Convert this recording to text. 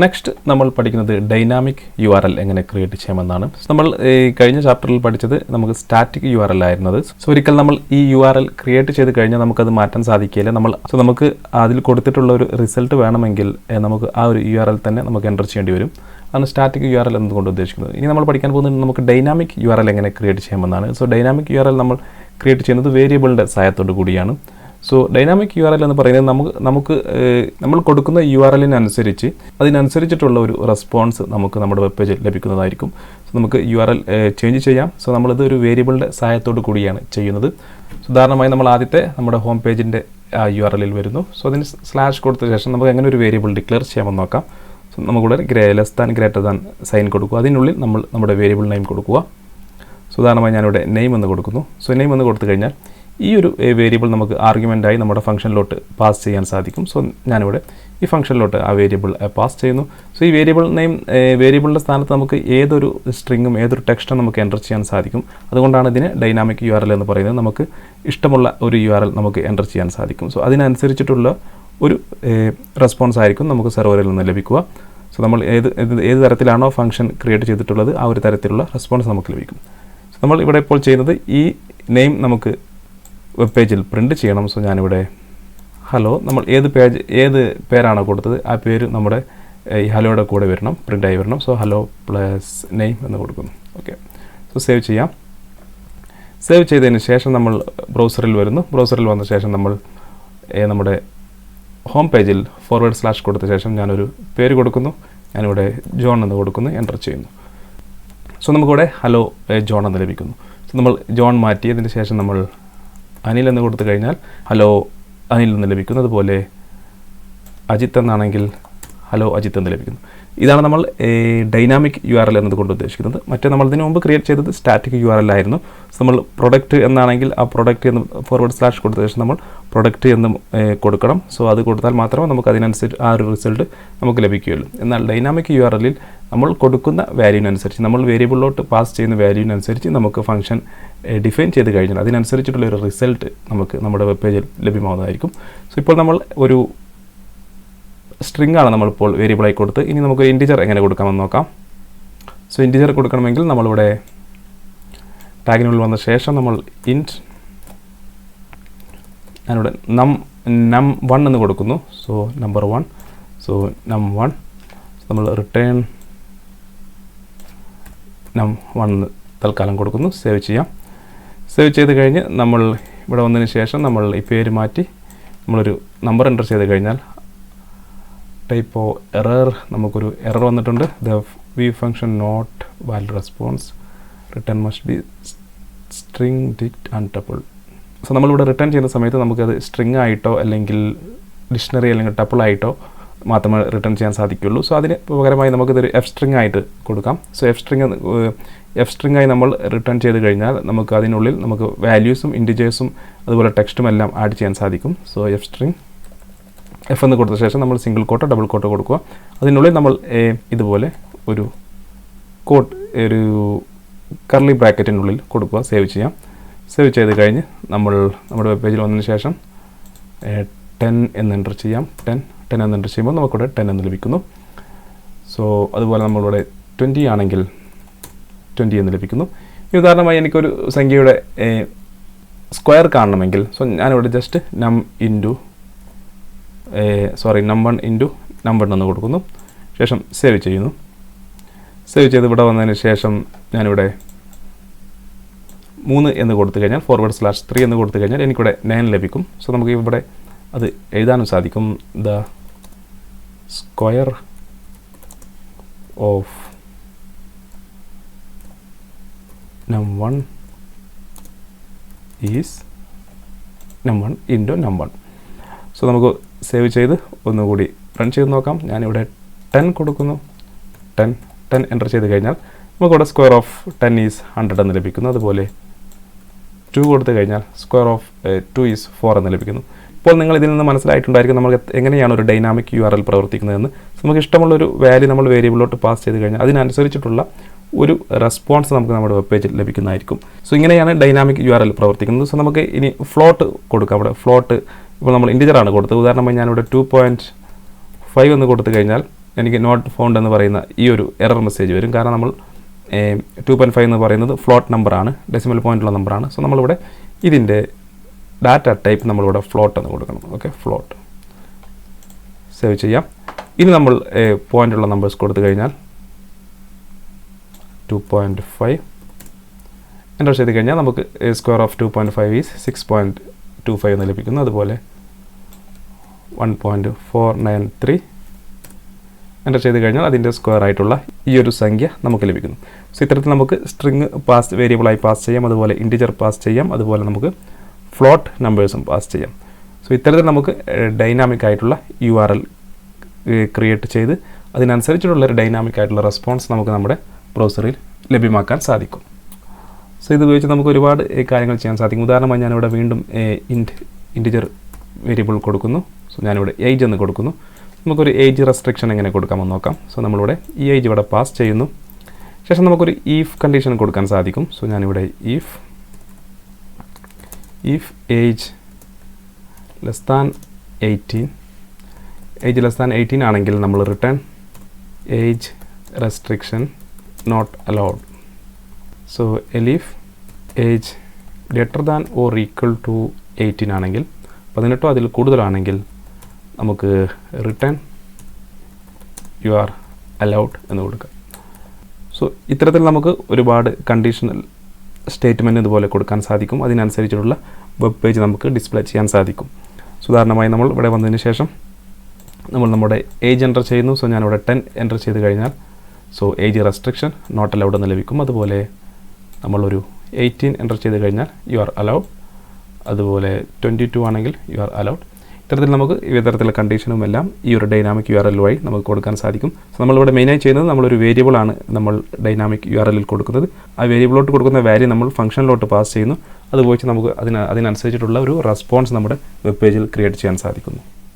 Next നമ്മൾ പഠിക്കുന്നത് dynamic URL എങ്ങനെ ക്രിയേറ്റ് ചെയ്യാമെന്നാണ്. നമ്മൾ കഴിഞ്ഞ ചാപ്റ്ററിൽ പഠിച്ചത് നമുക്ക് സ്റ്റാറ്റിക് URL ആയിരുന്നത്. സോ ഒരിക്കൽ നമ്മൾ ഈ URL ക്രിയേറ്റ് ചെയ്ത് കഴിഞ്ഞാൽ നമുക്കത് മാറ്റാൻ സാധിക്കില്ല. നമുക്ക് അതിൽ കൊടുത്തിട്ടുള്ള ഒരു റിസൾട്ട് വേണമെങ്കിൽ നമുക്ക് ആ ഒരു URL തന്നെ നമുക്ക് എൻ്റർ ചെയ്യേണ്ടി വരും. അതാണ് സ്റ്റാറ്റിക് URL എന്നതുകൊണ്ട് ഉദ്ദേശിക്കുന്നത്. ഇനി നമ്മൾ പഠിക്കാൻ പോകുന്നത് നമുക്ക് ഡൈനാമിക് URL എങ്ങനെ ക്രിയേറ്റ് ചെയ്യാമെന്നാണ്. സോ ഡൈനാമിക് URL നമ്മൾ ക്രിയേറ്റ് ചെയ്യുന്നത് വേരിയബിളിൻ്റെ സഹായത്തോടു കൂടിയാണ്. സോ ഡൈനാമിക് URL എന്ന് പറയുന്നത് നമ്മൾ കൊടുക്കുന്ന URLിനനുസരിച്ച് അതിനനുസരിച്ചിട്ടുള്ള ഒരു റെസ്പോൺസ് നമുക്ക് നമ്മുടെ വെബ് പേജിൽ ലഭിക്കുന്നതായിരിക്കും. സോ നമുക്ക് URL ചേഞ്ച് ചെയ്യാം. സോ നമ്മളിത് ഒരു വേരിയബിളിൻ്റെ സഹായത്തോടു കൂടിയാണ് ചെയ്യുന്നത്. ഉദാഹരണമായി നമ്മൾ ആദ്യത്തെ നമ്മുടെ ഹോം പേജിൻ്റെ URLിൽ വരുന്നു. സോ അതിന് സ്ലാഷ് കൊടുത്ത ശേഷം നമുക്ക് എങ്ങനെ ഒരു വേരിയബിൾ ഡിക്ലെയർ ചെയ്യാമെന്ന് നോക്കാം. സോ നമുക്കിവിടെ less than greater than sign കൊടുക്കുക. അതിനുള്ളിൽ നമ്മൾ നമ്മുടെ വേരിയബിൾ നെയിം കൊടുക്കുക. സോ ഉദാഹരണമായി ഞാനിവിടെ നെയിം എന്ന് കൊടുക്കുന്നു. സോ നെയിം എന്ന് കൊടുത്തു കഴിഞ്ഞാൽ ഈ ഒരു വേരിയബിൾ നമുക്ക് ആർഗ്യുമെൻ്റായി നമ്മുടെ ഫംഗ്ഷനിലോട്ട് പാസ് ചെയ്യാൻ സാധിക്കും. സോ ഞാനിവിടെ ഈ ഫംഗ്ഷനിലോട്ട് ആ വേരിയബിൾ പാസ് ചെയ്യുന്നു. സോ ഈ വേരിയബിൾ നെയിം വേരിയബിളിൻ്റെ സ്ഥാനത്ത് നമുക്ക് ഏതൊരു സ്ട്രിങ്ങും ഏതൊരു ടെക്സ്റ്റും നമുക്ക് എൻ്റർ ചെയ്യാൻ സാധിക്കും. അതുകൊണ്ടാണ് ഇതിന് ഡൈനാമിക് URL എന്ന് പറയുന്നത്. നമുക്ക് ഇഷ്ടമുള്ള ഒരു URL നമുക്ക് എൻ്റർ ചെയ്യാൻ സാധിക്കും. സോ അതിനനുസരിച്ചിട്ടുള്ള ഒരു റെസ്പോൺസ് ആയിരിക്കും നമുക്ക് സെർവറിൽ നിന്ന് ലഭിക്കുക. സോ നമ്മൾ ഏത് തരത്തിലാണോ ഫംഗ്ഷൻ ക്രിയേറ്റ് ചെയ്തിട്ടുള്ളത് ആ ഒരു തരത്തിലുള്ള റെസ്പോൺസ് നമുക്ക് ലഭിക്കും. സോ നമ്മൾ ഇവിടെ ഇപ്പോൾ ചെയ്യുന്നത് ഈ നെയിം നമുക്ക് വെബ് പേജിൽ പ്രിൻ്റ് ചെയ്യണം. സോ ഞാനിവിടെ ഹലോ നമ്മൾ ഏത് പേരാണോ കൊടുത്തത് ആ പേര് നമ്മുടെ ഈ ഹലോയുടെ കൂടെ വരണം, പ്രിൻ്റായി വരണം. സോ ഹലോ പ്ലസ് നെയിം എന്ന് കൊടുക്കുന്നു. ഓക്കെ, സോ സേവ് ചെയ്യാം. സേവ് ചെയ്തതിന് ശേഷം നമ്മൾ ബ്രൗസറിൽ വരുന്നു. ബ്രൗസറിൽ വന്ന ശേഷം നമ്മൾ നമ്മുടെ ഹോം പേജിൽ // കൊടുത്ത ശേഷം ഞാനൊരു പേര് കൊടുക്കുന്നു. ഞാനിവിടെ ജോൺ എന്ന് കൊടുക്കുന്നു, എൻ്റർ ചെയ്യുന്നു. സോ നമുക്കിവിടെ ഹലോ ജോൺ എന്ന് ലഭിക്കുന്നു. സോ നമ്മൾ ജോൺ മാറ്റിയതിന് ശേഷം നമ്മൾ അനിൽ എന്ന് കൊടുത്തു കഴിഞ്ഞാൽ ഹലോ അനിൽ എന്ന് ലഭിക്കുന്നു. അതുപോലെ അജിത്ത് എന്നാണെങ്കിൽ ഹലോ അജിത്ത് എന്ന് ലഭിക്കുന്നു. ഇതാണ് നമ്മൾ ഡൈനാമിക് URL എന്നതുകൊണ്ട് ഉദ്ദേശിക്കുന്നത്. മറ്റേ നമ്മൾ ഇതിനു മുമ്പ് ക്രിയേറ്റ് ചെയ്തത് സ്റ്റാറ്റിക് URL ആയിരുന്നു. സോ നമ്മൾ പ്രൊഡക്റ്റ് എന്നാണെങ്കിൽ ആ പ്രൊഡക്റ്റ് എന്ന് // കൊടുത്ത ശേഷം നമ്മൾ പ്രൊഡക്റ്റ് എന്ന് കൊടുക്കണം. സോ അത് കൊടുത്താൽ മാത്രമേ നമുക്ക് അതിനനുസരിച്ച് ആ ഒരു റിസൾട്ട് നമുക്ക് ലഭിക്കുകയുള്ളൂ. എന്നാൽ ഡൈനാമിക് URLിൽ നമ്മൾ കൊടുക്കുന്ന വാല്യൂവിനനുസരിച്ച് നമ്മൾ വേരിയബിളിലോട്ട് പാസ് ചെയ്യുന്ന വാല്യൂവിനനുസരിച്ച് നമുക്ക് ഫംഗ്ഷൻ ഡിഫൈൻ ചെയ്ത് കഴിഞ്ഞാൽ അതിനനുസരിച്ചിട്ടുള്ള ഒരു റിസൾട്ട് നമുക്ക് നമ്മുടെ വെബ് പേജിൽ ലഭ്യമാവുന്നതായിരിക്കും. സോ ഇപ്പോൾ നമ്മൾ ഒരു സ്ട്രിംഗ് ആണ് നമ്മളിപ്പോൾ വേരിയബിളായി കൊടുത്ത്. ഇനി നമുക്ക് ഇൻറ്റിജർ എങ്ങനെ കൊടുക്കാമെന്ന് നോക്കാം. സോ ഇൻറ്റിജർ കൊടുക്കണമെങ്കിൽ നമ്മളിവിടെ ടാഗിനുള്ളിൽ വന്ന ശേഷം നമ്മൾ ഞാനിവിടെ num1 എന്ന് കൊടുക്കുന്നു. So number 1. സോ num1 നമ്മൾ റിട്ടേൺ num1 തൽക്കാലം കൊടുക്കുന്നു. സേവ് ചെയ്യാം. സേവ് ചെയ്ത് കഴിഞ്ഞ് നമ്മൾ ഇവിടെ വന്നതിന് ശേഷം നമ്മൾ ഈ പേര് മാറ്റി നമ്മളൊരു നമ്പർ എൻ്റർ ചെയ്ത് കഴിഞ്ഞാൽ ടൈപ്പ് എറർ നമുക്കൊരു എറർ വന്നിട്ടുണ്ട്. The view function not valid response return must be string dict and tuple. So നമ്മളിവിടെ റിട്ടേൺ ചെയ്യുന്ന സമയത്ത് നമുക്കത് സ്ട്രിംഗ് ആയിട്ടോ അല്ലെങ്കിൽ ഡിക്ഷണറി അല്ലെങ്കിൽ ടപ്പിൾ ആയിട്ടോ മാത്രമേ റിട്ടേൺ ചെയ്യാൻ സാധിക്കുള്ളൂ. സോ അതിന് പകരമായി നമുക്കിതൊരു എഫ് സ്ട്രിംഗ് ആയിട്ട് കൊടുക്കാം. സോ എഫ് സ്ട്രിംഗ് ആയി നമ്മൾ റിട്ടേൺ ചെയ്ത് കഴിഞ്ഞാൽ നമുക്ക് അതിനുള്ളിൽ നമുക്ക് വാല്യൂസും ഇൻറ്റിജേഴ്സും അതുപോലെ ടെക്സ്റ്റും എല്ലാം ആഡ് ചെയ്യാൻ സാധിക്കും. സോ എഫ് എന്ന് കൊടുത്ത ശേഷം നമ്മൾ സിംഗിൾ കോട്ടോ ഡബിൾ കോട്ടോ കൊടുക്കുക. അതിനുള്ളിൽ നമ്മൾ ഇതുപോലെ ഒരു കർലി ബ്രാക്കറ്റിനുള്ളിൽ കൊടുക്കുക. സേവ് ചെയ്യാം. സേവ് ചെയ്ത് കഴിഞ്ഞ് നമ്മൾ നമ്മുടെ വെബ് പേജിൽ വന്നതിന് ശേഷം 10 എന്ന് എൻ്റർ ചെയ്യാം. 10 എന്ന് എൻ്റർ ചെയ്യുമ്പോൾ നമുക്കിവിടെ 10 എന്ന് ലഭിക്കുന്നു. സോ അതുപോലെ നമ്മളിവിടെ 20 ആണെങ്കിൽ 20 എന്ന് ലഭിക്കുന്നു. ഈ ഉദാഹരണമായി എനിക്കൊരു സംഖ്യയുടെ സ്ക്വയർ കാണണമെങ്കിൽ സോ ഞാനിവിടെ ജസ്റ്റ് num1 ഇൻറ്റു നമ്പർ എന്ന് കൊടുക്കുന്നു. ശേഷം സേവ് ചെയ്യുന്നു. സേവ് ചെയ്ത് ഇവിടെ വന്നതിന് ശേഷം ഞാനിവിടെ 3 എന്ന് കൊടുത്തു കഴിഞ്ഞാൽ /3 എന്ന് കൊടുത്തു കഴിഞ്ഞാൽ എനിക്കിവിടെ 9 ലഭിക്കും. സോ നമുക്ക് ഇവിടെ അത് എഴുതാനും സാധിക്കും. The square of num1 is num1 into num1. So നമുക്ക് സേവ് ചെയ്ത് ഒന്നുകൂടി റൺ ചെയ്ത് നോക്കാം. ഞാനിവിടെ 10 കൊടുക്കുന്നു. 10 എൻ്റർ ചെയ്ത് കഴിഞ്ഞാൽ നമുക്കിവിടെ സ്ക്വയർ ഓഫ് 10 ഈസ് 100 എന്ന് ലഭിക്കുന്നു. അതുപോലെ 2 കൊടുത്തു കഴിഞ്ഞാൽ സ്ക്വയർ ഓഫ് 2 ഈസ് 4 എന്ന് ലഭിക്കുന്നു. ഇപ്പോൾ നിങ്ങൾ ഇതിൽ നിന്ന് മനസ്സിലായിട്ടുണ്ടായിരിക്കും നമുക്ക് എങ്ങനെയാണ് ഒരു ഡൈനാമിക് URL പ്രവർത്തിക്കുന്നതെന്ന്. നമുക്ക് ഇഷ്ടമുള്ളൊരു വാല്യൂ നമ്മൾ വേരിയബിളിലോട്ട് പാസ് ചെയ്ത് കഴിഞ്ഞാൽ അതിനനുസരിച്ചിട്ടുള്ള ഒരു റെസ്പോൺസ് നമുക്ക് നമ്മുടെ വെബ് പേജിൽ ലഭിക്കുന്നതായിരിക്കും. സോ ഇങ്ങനെയാണ് ഡൈനാമിക് URL പ്രവർത്തിക്കുന്നത്. സോ നമുക്ക് ഇനി ഫ്ലോട്ട് കൊടുക്കാം. ഇവിടെ ഇപ്പോൾ നമ്മൾ ഇൻറ്റിജറാണ് കൊടുത്തത്. ഉദാഹരണമായി ഞാനിവിടെ 2.5 എന്ന് കൊടുത്തു കഴിഞ്ഞാൽ എനിക്ക് നോട്ട് ഫൗണ്ട് എന്ന് പറയുന്ന ഈ ഒരു എറർ മെസ്സേജ് വരും. കാരണം നമ്മൾ 2.5 എന്ന് പറയുന്നത് ഫ്ലോട്ട് നമ്പറാണ്, ഡെസിമൽ പോയിൻ്റുള്ള നമ്പറാണ്. സോ നമ്മളിവിടെ ഇതിൻ്റെ ഡാറ്റ ടൈപ്പ് നമ്മളിവിടെ ഫ്ലോട്ട് എന്ന് കൊടുക്കണം. ഓക്കെ, ഫ്ലോട്ട് സേവ് ചെയ്യാം. ഇനി നമ്മൾ പോയിൻ്റുള്ള നമ്പേഴ്സ് കൊടുത്തു കഴിഞ്ഞാൽ 2.5 എൻ്റർ ചെയ്ത് കഴിഞ്ഞാൽ നമുക്ക് സ്ക്വയർ ഓഫ് 2.5 ഈസ് 6.25 എന്ന് ലഭിക്കുന്നു. അതുപോലെ 1.493 എൻ്റർ ചെയ്ത് കഴിഞ്ഞാൽ അതിൻ്റെ സ്ക്വയർ ആയിട്ടുള്ള ഈ ഒരു സംഖ്യ നമുക്ക് ലഭിക്കുന്നു. സോ ഇത്തരത്തിൽ നമുക്ക് സ്ട്രിങ് വേരിയബിളായി പാസ് ചെയ്യാം, അതുപോലെ ഇൻറ്റിജർ പാസ് ചെയ്യാം, അതുപോലെ നമുക്ക് ഫ്ലോട്ട് നമ്പേഴ്സും പാസ് ചെയ്യാം. സോ ഇത്തരത്തിൽ നമുക്ക് ഡൈനാമിക് ആയിട്ടുള്ള URL ക്രിയേറ്റ് ചെയ്ത് അതിനനുസരിച്ചിട്ടുള്ള ഒരു ഡൈനാമിക് ആയിട്ടുള്ള റെസ്പോൺസ് നമുക്ക് നമ്മുടെ ബ്രൗസറിൽ ലഭ്യമാക്കാൻ സാധിക്കും. സോ ഇത് ഉപയോഗിച്ച് നമുക്ക് ഒരുപാട് കാര്യങ്ങൾ ചെയ്യാൻ സാധിക്കും. ഉദാഹരണമായി ഞാനിവിടെ വീണ്ടും ഇൻറ്റിജർ വേരിയബിൾ കൊടുക്കുന്നു. സോ ഞാനിവിടെ ഏജ് എന്ന് കൊടുക്കുന്നു. നമുക്കൊരു ഏജ് റെസ്ട്രിക്ഷൻ എങ്ങനെ കൊടുക്കാമെന്ന് നോക്കാം. സോ നമ്മളിവിടെ ഈ ഏജ് ഇവിടെ പാസ് ചെയ്യുന്നു. ശേഷം നമുക്കൊരു ഈഫ് കണ്ടീഷൻ കൊടുക്കാൻ സാധിക്കും. സോ ഞാനിവിടെ ഈഫ് ഏജ് ലെസ് ദാൻ 18 ആണെങ്കിൽ നമ്മൾ return age restriction not allowed. So elif age greater than or equal to 18 ആണെങ്കിൽ, 18 അതിൽ കൂടുതലാണെങ്കിൽ നമുക്ക് റിട്ടേൺ യു ആർ അലൗഡ് എന്ന് കൊടുക്കാം. സോ ഇത്തരത്തിൽ നമുക്ക് ഒരുപാട് കണ്ടീഷണൽ സ്റ്റേറ്റ്മെൻറ്റ് ഇതുപോലെ കൊടുക്കാൻ സാധിക്കും. അതിനനുസരിച്ചുള്ള വെബ് പേജ് നമുക്ക് ഡിസ്പ്ലേ ചെയ്യാൻ സാധിക്കും. ഉദാഹരണമായി നമ്മൾ ഇവിടെ വന്നതിന് ശേഷം നമ്മൾ നമ്മുടെ ഏജ് എൻ്റർ ചെയ്യുന്നു. സോ ഞാനിവിടെ 10 എൻ്റർ ചെയ്ത് കഴിഞ്ഞാൽ so age restriction not allowed എന്ന് ലഭിക്കും. അതുപോലെ നമ്മളൊരു 18 എൻ്റർ ചെയ്ത് കഴിഞ്ഞാൽ യു ആർ അലൗഡ്. അതുപോലെ 22 ആണെങ്കിൽ യു ആർ അലൗഡ്. ഇത്തരത്തിൽ നമുക്ക് വിവിധ കണ്ടീഷനും എല്ലാം ഈ ഒരു ഡൈനാമിക് URL വഴി നമുക്ക് കൊടുക്കാൻ സാധിക്കും. സോ നമ്മളിവിടെ മെയിനായി ചെയ്യുന്നത് നമ്മളൊരു വേരിയബിളാണ് നമ്മൾ ഡൈനാമിക് URL കൊടുക്കുന്നത്. ആ വേരിയബിളോട്ട് കൊടുക്കുന്ന വാല്യൂ നമ്മൾ ഫംഗ്ഷനിലോട്ട് പാസ് ചെയ്യുന്നു. അത് ഉപയോഗിച്ച് നമുക്ക് അതിനനുസരിച്ചിട്ടുള്ള ഒരു റെസ്പോൺസ് നമ്മുടെ വെബ് പേജിൽ ക്രിയേറ്റ് ചെയ്യാൻ സാധിക്കുന്നു.